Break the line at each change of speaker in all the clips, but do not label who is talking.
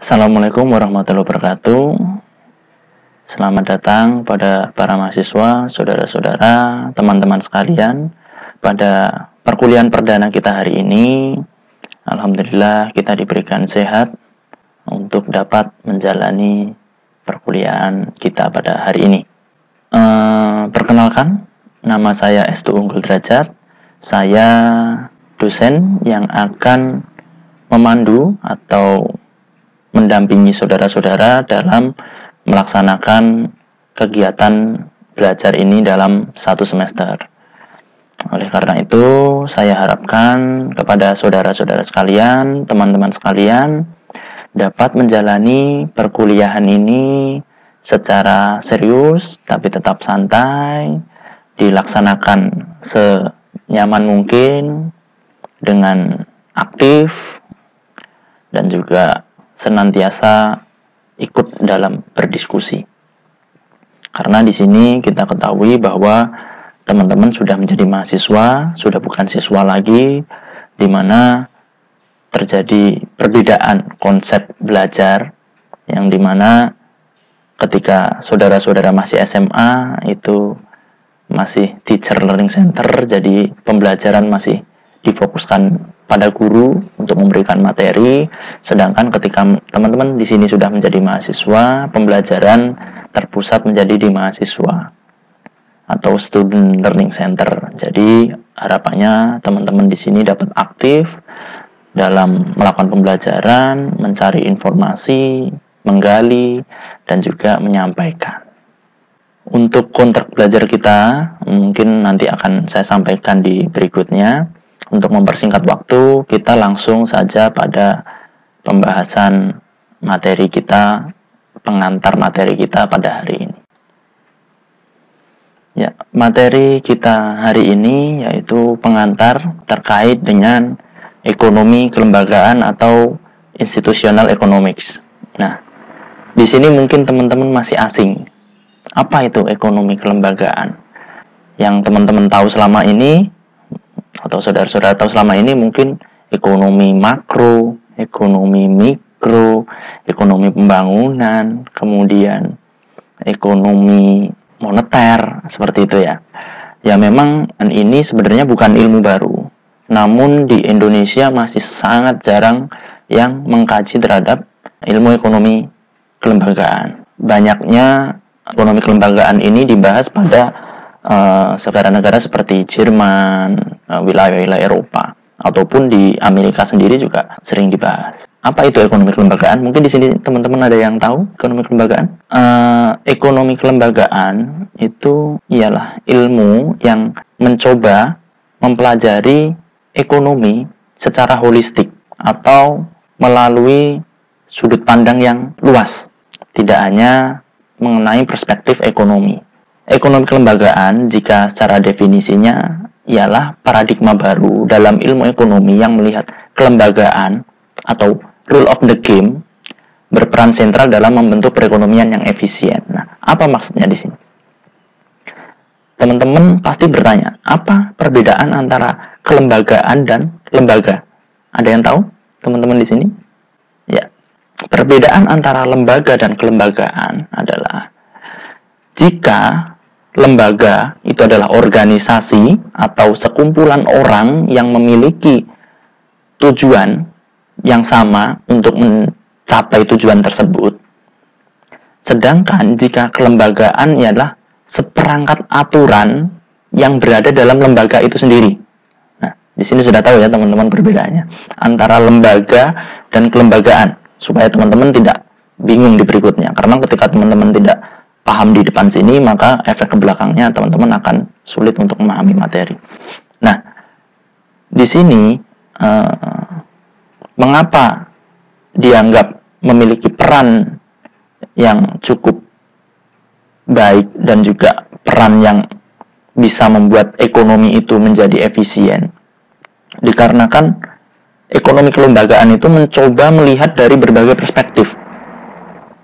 Assalamualaikum warahmatullahi wabarakatuh. Selamat datang pada para mahasiswa, saudara-saudara, teman-teman sekalian pada perkuliahan perdana kita hari ini. Alhamdulillah kita diberikan sehat untuk dapat menjalani perkuliahan kita pada hari ini. Perkenalkan, nama saya Estu Unggul Derajat. Saya dosen yang akan memandu atau mendampingi saudara-saudara dalam melaksanakan kegiatan belajar ini dalam satu semester. Oleh karena itu, saya harapkan kepada saudara-saudara sekalian, teman-teman sekalian, dapat menjalani perkuliahan ini secara serius, tapi tetap santai, dilaksanakan senyaman mungkin, dengan aktif, dan juga senantiasa ikut dalam berdiskusi. Karena di sini kita ketahui bahwa teman-teman sudah menjadi mahasiswa, sudah bukan siswa lagi, di mana terjadi perbedaan konsep belajar, yang dimana ketika saudara-saudara masih SMA itu masih teacher learning center, jadi pembelajaran masih difokuskan pada guru untuk memberikan materi, sedangkan ketika teman-teman di sini sudah menjadi mahasiswa, pembelajaran terpusat menjadi di mahasiswa atau student learning center. Jadi harapannya teman-teman di sini dapat aktif dalam melakukan pembelajaran, mencari informasi, menggali, dan juga menyampaikan. Untuk kontrak belajar kita mungkin nanti akan saya sampaikan di berikutnya. Untuk mempersingkat waktu, kita langsung saja pada pembahasan materi kita, pengantar materi kita pada hari ini. Ya, materi kita hari ini yaitu pengantar terkait dengan ekonomi kelembagaan atau institutional economics. Nah, di sini mungkin teman-teman masih asing. Apa itu ekonomi kelembagaan? Yang teman-teman tahu selama ini, atau saudara-saudara tahu selama ini, mungkin ekonomi makro, ekonomi mikro, ekonomi pembangunan, kemudian ekonomi moneter, seperti itu ya. Ya memang ini sebenarnya bukan ilmu baru, namun di Indonesia masih sangat jarang yang mengkaji terhadap ilmu ekonomi kelembagaan. Banyaknya ekonomi kelembagaan ini dibahas pada negara-negara seperti Jerman, wilayah-wilayah Eropa, ataupun di Amerika sendiri juga sering dibahas. Apa itu ekonomi kelembagaan? Mungkin di sini teman-teman ada yang tahu ekonomi kelembagaan? Ekonomi kelembagaan itu ialah ilmu yang mencoba mempelajari ekonomi secara holistik atau melalui sudut pandang yang luas, tidak hanya mengenai perspektif ekonomi. Ekonomi kelembagaan, jika secara definisinya, ialah paradigma baru dalam ilmu ekonomi yang melihat kelembagaan atau rule of the game berperan sentral dalam membentuk perekonomian yang efisien. Nah, apa maksudnya di sini? Teman-teman pasti bertanya, apa perbedaan antara kelembagaan dan lembaga? Ada yang tahu, teman-teman di sini? Ya, perbedaan antara lembaga dan kelembagaan adalah jika lembaga itu adalah organisasi atau sekumpulan orang yang memiliki tujuan yang sama untuk mencapai tujuan tersebut. Sedangkan jika kelembagaan ialah seperangkat aturan yang berada dalam lembaga itu sendiri. Nah, di sini sudah tahu ya teman-teman perbedaannya antara lembaga dan kelembagaan, supaya teman-teman tidak bingung di berikutnya. Karena ketika teman-teman tidak paham di depan sini, maka efek ke belakangnya teman-teman akan sulit untuk memahami materi. Nah, di sini mengapa dianggap memiliki peran yang cukup baik dan juga peran yang bisa membuat ekonomi itu menjadi efisien? Dikarenakan ekonomi kelembagaan itu mencoba melihat dari berbagai perspektif.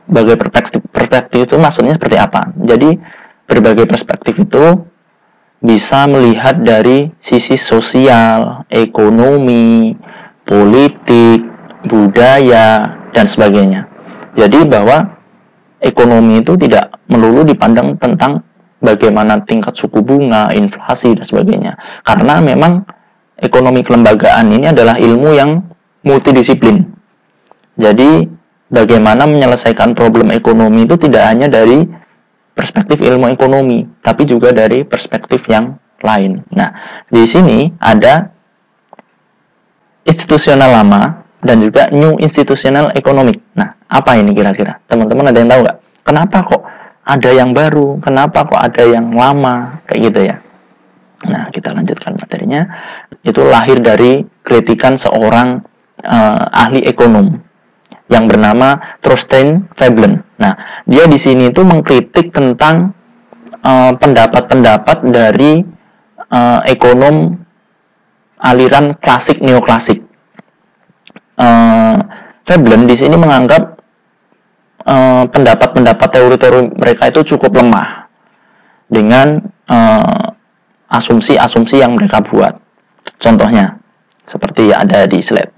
Berbagai perspektif itu maksudnya seperti apa? Jadi berbagai perspektif itu bisa melihat dari sisi sosial, ekonomi, politik, budaya, dan sebagainya. Jadi bahwa ekonomi itu tidak melulu dipandang tentang bagaimana tingkat suku bunga, inflasi, dan sebagainya. Karena memang ekonomi kelembagaan ini adalah ilmu yang multidisiplin. Jadi bagaimana menyelesaikan problem ekonomi itu tidak hanya dari perspektif ilmu ekonomi, tapi juga dari perspektif yang lain. Nah, di sini ada institusional lama dan juga new institutional economic. Nah, apa ini kira-kira? Teman-teman ada yang tahu nggak? Kenapa kok ada yang baru? Kenapa kok ada yang lama? Kayak gitu ya. Nah, kita lanjutkan materinya. Itu lahir dari kritikan seorang ahli ekonom yang bernama Thorstein Veblen. Nah, dia di sini itu mengkritik tentang pendapat-pendapat dari ekonom aliran klasik neoklasik. Veblen di sini menganggap pendapat-pendapat teori-teori mereka itu cukup lemah dengan asumsi-asumsi yang mereka buat. Contohnya seperti ada di slide.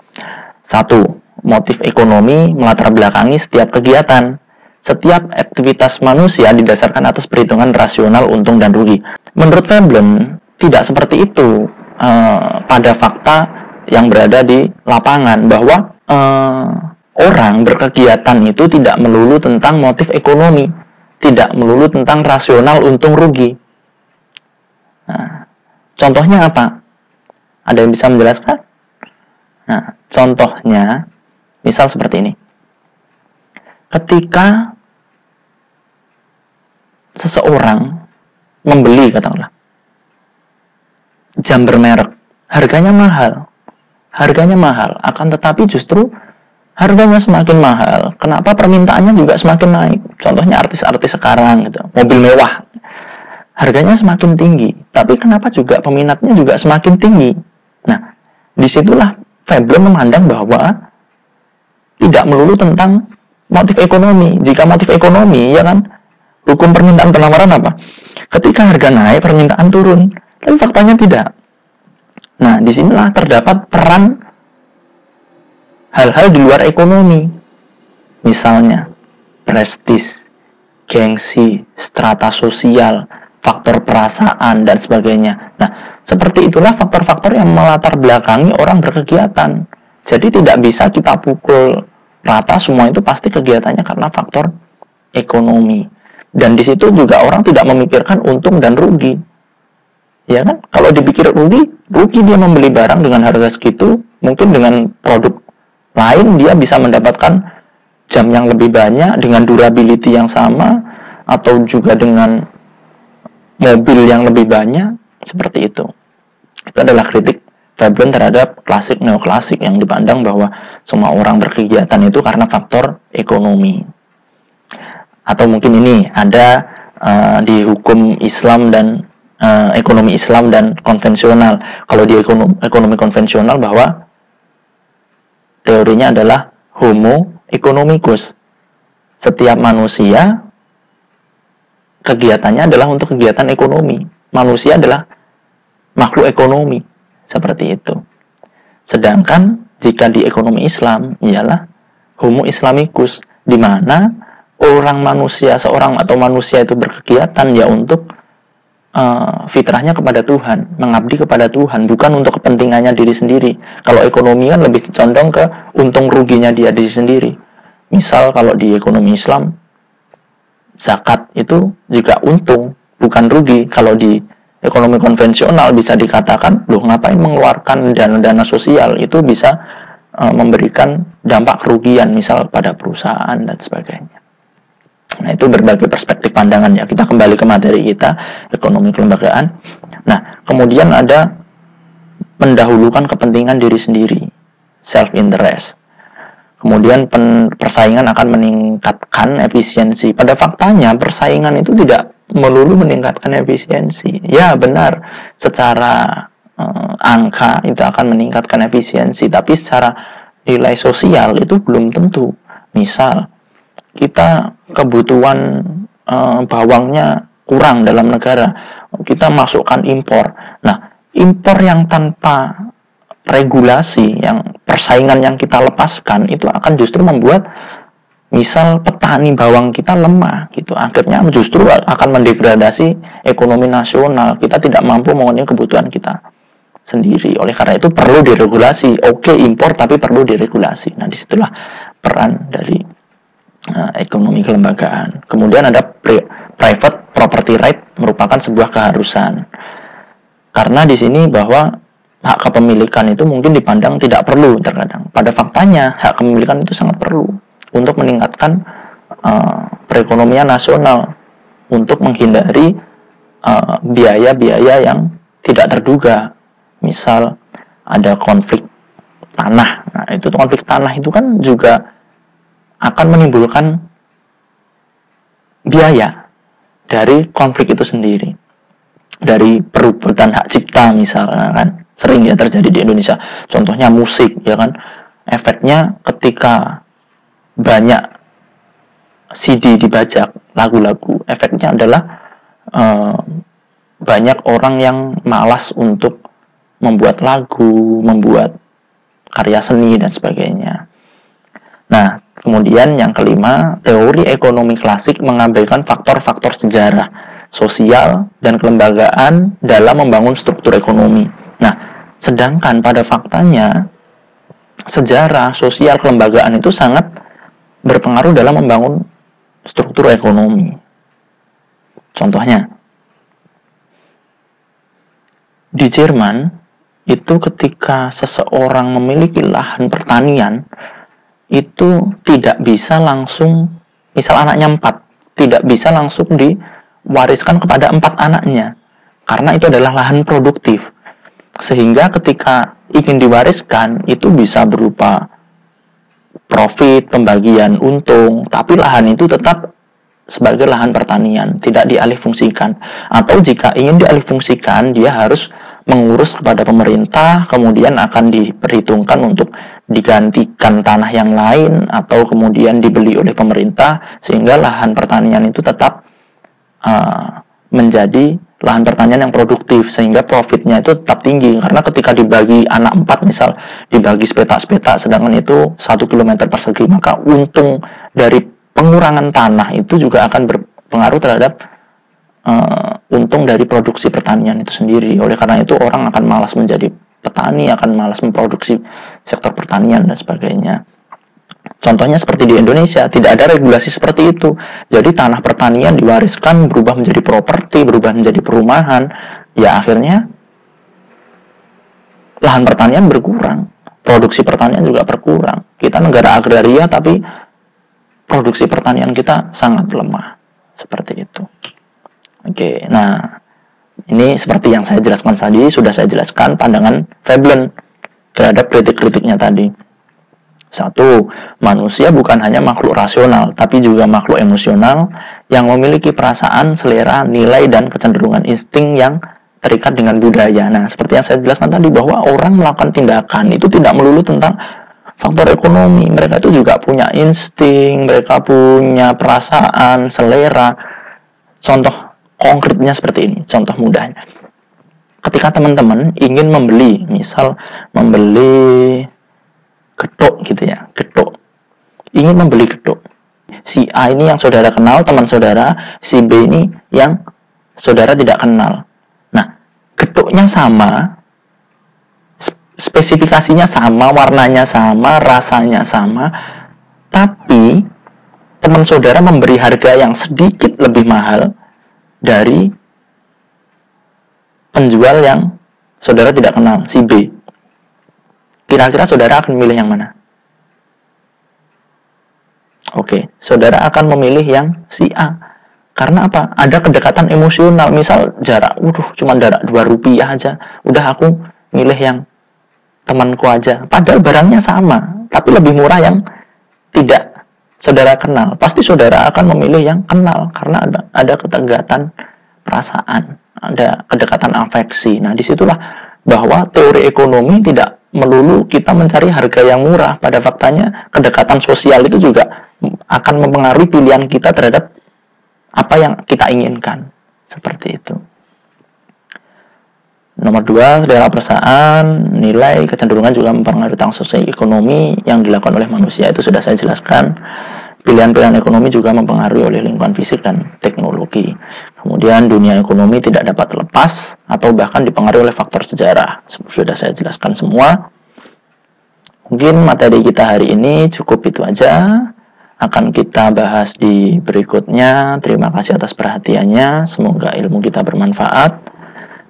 1. Motif ekonomi melatar belakangi setiap kegiatan. Setiap aktivitas manusia didasarkan atas perhitungan rasional untung dan rugi. Menurut Veblen, tidak seperti itu pada fakta yang berada di lapangan, bahwa orang berkegiatan itu tidak melulu tentang motif ekonomi, tidak melulu tentang rasional untung rugi. Nah, contohnya apa? Ada yang bisa menjelaskan? Nah, contohnya misal seperti ini. Ketika seseorang membeli, katakanlah, jam bermerek, harganya mahal, akan tetapi justru harganya semakin mahal. Kenapa? Permintaannya juga semakin naik. Contohnya artis-artis sekarang gitu, mobil mewah, harganya semakin tinggi, tapi kenapa juga peminatnya juga semakin tinggi? Nah, disitulah Veblen memandang bahwa tidak melulu tentang motif ekonomi. Jika motif ekonomi, ya kan, hukum permintaan penawaran apa? Ketika harga naik, permintaan turun. Tapi faktanya tidak. Nah, disinilah terdapat peran hal-hal di luar ekonomi. Misalnya, prestis, gengsi, strata sosial, faktor perasaan, dan sebagainya. Nah, seperti itulah faktor-faktor yang melatar belakangi orang berkegiatan. Jadi tidak bisa kita pukul rata semua itu pasti kegiatannya karena faktor ekonomi. Dan di situ juga orang tidak memikirkan untung dan rugi. Ya kan? Kalau dipikir rugi dia membeli barang dengan harga segitu, mungkin dengan produk lain dia bisa mendapatkan jam yang lebih banyak dengan durability yang sama, atau juga dengan mobil yang lebih banyak, seperti itu. Itu adalah kritik Veblen terhadap klasik neoklasik yang dipandang bahwa semua orang berkegiatan itu karena faktor ekonomi. Atau mungkin ini ada di hukum Islam dan ekonomi Islam dan konvensional. Kalau di ekonomi konvensional bahwa teorinya adalah homo economicus. Setiap manusia kegiatannya adalah untuk kegiatan ekonomi. Manusia adalah makhluk ekonomi, seperti itu. Sedangkan jika di ekonomi Islam ialah homo islamicus, di mana seorang atau manusia itu berkegiatan ya untuk fitrahnya kepada Tuhan, mengabdi kepada Tuhan, bukan untuk kepentingannya diri sendiri. Kalau ekonomi kan lebih condong ke untung ruginya dia diri sendiri. Misal kalau di ekonomi Islam, zakat itu juga untung, bukan rugi. Kalau di ekonomi konvensional bisa dikatakan, loh ngapain mengeluarkan dana-dana sosial, itu bisa memberikan dampak kerugian, misal pada perusahaan dan sebagainya. Nah, itu berbagai perspektif pandangan ya. Kita kembali ke materi kita, ekonomi kelembagaan. Nah, kemudian ada mendahulukan kepentingan diri sendiri, self-interest. Kemudian persaingan akan meningkatkan efisiensi. Pada faktanya, persaingan itu tidak melulu meningkatkan efisiensi. Ya, benar. Secara angka itu akan meningkatkan efisiensi. Tapi secara nilai sosial itu belum tentu. Misal, kita kebutuhan bawangnya kurang dalam negara, kita masukkan impor. Nah, impor yang tanpa regulasi, yang persaingan yang kita lepaskan, itu akan justru membuat Misal petani bawang kita lemah gitu, akhirnya justru akan mendegradasi ekonomi nasional. Kita tidak mampu memenuhi kebutuhan kita sendiri. Oleh karena itu perlu diregulasi. Oke, impor tapi perlu diregulasi. Nah, disitulah peran dari ekonomi kelembagaan. Kemudian ada private property right, merupakan sebuah keharusan. Karena di sini bahwa hak kepemilikan itu mungkin dipandang tidak perlu terkadang. Pada faktanya hak kepemilikan itu sangat perlu untuk meningkatkan perekonomian nasional, untuk menghindari biaya-biaya yang tidak terduga. Misal ada konflik tanah. Nah, itu konflik tanah itu kan juga akan menimbulkan biaya dari konflik itu sendiri. Dari perebutan hak cipta misalnya kan, sering ya terjadi di Indonesia. Contohnya musik ya kan. Efeknya ketika banyak CD dibajak, lagu-lagu, efeknya adalah banyak orang yang malas untuk membuat lagu, membuat karya seni dan sebagainya. Nah, kemudian yang kelima, teori ekonomi klasik mengabaikan faktor-faktor sejarah, sosial, dan kelembagaan dalam membangun struktur ekonomi. Nah, sedangkan pada faktanya sejarah, sosial, kelembagaan itu sangat berpengaruh dalam membangun struktur ekonomi. Contohnya, di Jerman itu ketika seseorang memiliki lahan pertanian, itu tidak bisa langsung, misal anaknya 4, tidak bisa langsung diwariskan kepada 4 anaknya, karena itu adalah lahan produktif. Sehingga ketika ingin diwariskan, itu bisa berupa profit, pembagian untung, tapi lahan itu tetap sebagai lahan pertanian, tidak dialihfungsikan. Atau jika ingin dialihfungsikan, dia harus mengurus kepada pemerintah, kemudian akan diperhitungkan untuk digantikan tanah yang lain, atau kemudian dibeli oleh pemerintah, sehingga lahan pertanian itu tetap menjadi lahan pertanian yang produktif, sehingga profitnya itu tetap tinggi. Karena ketika dibagi anak 4, misal dibagi sepetak-sepetak, sedangkan itu 1 km persegi, maka untung dari pengurangan tanah itu juga akan berpengaruh terhadap untung dari produksi pertanian itu sendiri. Oleh karena itu orang akan malas menjadi petani, akan malas memproduksi sektor pertanian dan sebagainya. Contohnya seperti di Indonesia, tidak ada regulasi seperti itu. Jadi tanah pertanian diwariskan, berubah menjadi properti, berubah menjadi perumahan. Ya akhirnya lahan pertanian berkurang, produksi pertanian juga berkurang. Kita negara agraria tapi produksi pertanian kita sangat lemah. Seperti itu. Oke, nah ini seperti yang saya jelaskan tadi, sudah saya jelaskan pandangan Veblen terhadap kritik-kritiknya tadi. 1. Manusia bukan hanya makhluk rasional, tapi juga makhluk emosional yang memiliki perasaan, selera, nilai, dan kecenderungan insting yang terikat dengan budaya. Nah, seperti yang saya jelaskan tadi, bahwa orang melakukan tindakan itu tidak melulu tentang faktor ekonomi. Mereka itu juga punya insting, mereka punya perasaan, selera. Contoh konkretnya seperti ini, contoh mudahnya. Ketika teman-teman ingin membeli, misal membeli gedok gitu ya, gedok. Ingin membeli gedok. Si A ini yang saudara kenal, teman saudara, si B ini yang saudara tidak kenal. Nah, gedoknya sama, spesifikasinya sama, warnanya sama, rasanya sama, tapi teman saudara memberi harga yang sedikit lebih mahal dari penjual yang saudara tidak kenal, si B. Kira-kira saudara akan memilih yang mana? Oke, saudara akan memilih yang si A. Karena apa? Ada kedekatan emosional. Misal jarak, cuma jarak 2 rupiah aja. Udah aku milih yang temanku aja. Padahal barangnya sama, tapi lebih murah yang tidak saudara kenal. Pasti saudara akan memilih yang kenal, karena ada kedekatan perasaan, ada kedekatan afeksi. Nah, disitulah bahwa teori ekonomi tidak melulu kita mencari harga yang murah. Pada faktanya kedekatan sosial itu juga akan mempengaruhi pilihan kita terhadap apa yang kita inginkan. Seperti itu. Nomor 2, selera perasaan, nilai, kecenderungan juga mempengaruhi tentang sosial ekonomi yang dilakukan oleh manusia. Itu sudah saya jelaskan. pilihan-pilihan ekonomi juga mempengaruhi oleh lingkungan fisik dan teknologi. Kemudian dunia ekonomi tidak dapat lepas atau bahkan dipengaruhi oleh faktor sejarah. Sudah saya jelaskan semua. Mungkin materi kita hari ini cukup itu aja. Akan kita bahas di berikutnya. Terima kasih atas perhatiannya. Semoga ilmu kita bermanfaat.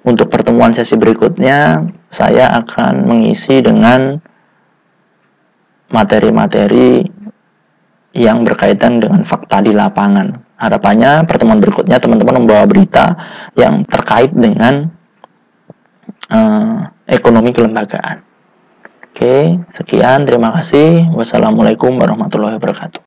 Untuk pertemuan sesi berikutnya, saya akan mengisi dengan materi-materi yang berkaitan dengan fakta di lapangan. Harapannya pertemuan berikutnya teman-teman membawa berita yang terkait dengan ekonomi kelembagaan. Oke, sekian, terima kasih. Wassalamualaikum warahmatullahi wabarakatuh.